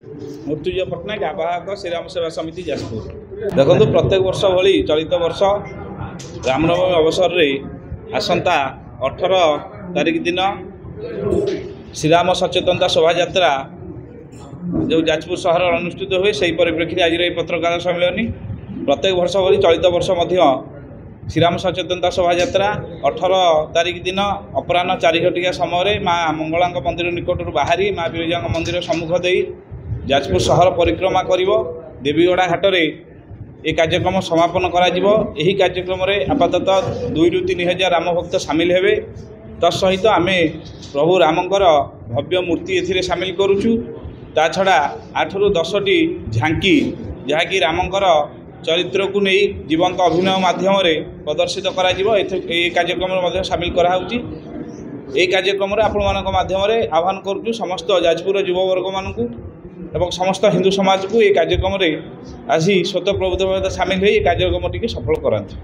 मृत्युंजय पट्टनायक आवाहक श्रीराम सेवा समिति जाजपुर। देखो प्रत्येक वर्ष भली चलित वर्ष रामनवमी अवसर में आसंता 18 तारिख दिन श्रीराम सचेतनता शोभा यात्रा जो जाजपुर सहर अनुष्ठित हुए से परिप्रेक्षी आज पत्रकार सम्मेलन प्रत्येक वर्ष भली चलित वर्ष श्रीराम सचेतनता शोभा यात्रा 18 तारिख दिन अपराह 4 घटिया समय माँ मंगला मंदिर निकटर बाहरी माँ विरजा मंदिर सम्मुख दे जाजपुर सहर परिक्रमा करिवो। देवीगढ़ा घाट में ये कार्यक्रम समापन करा जिवो। एही कार्यक्रम में आपाततः 2 ରୁ 3 हजार राम भक्त सामिल हेबे। तत्सहित आम प्रभु रामकर भव्य मूर्ति एथिरे सामिल करुचु। ता छड़ा 8 ରୁ 10ଟି झांकी जहाँकि रामकर चरित्र को नहीं जीवंत अभिनय माध्यम प्रदर्शित करा जिवो। ए कार्यक्रम में सामिल कराउची। ए कार्यक्रम में आपण मानक माध्यम आह्वान करुचु समस्त जाजपुर युववर्ग मानकु एवं समस्त हिंदू समाज को ये कार्यक्रम में आसी स्वतः प्रबुद्ध भाव सामिल हो कार्यक्रम टी सफल कराते।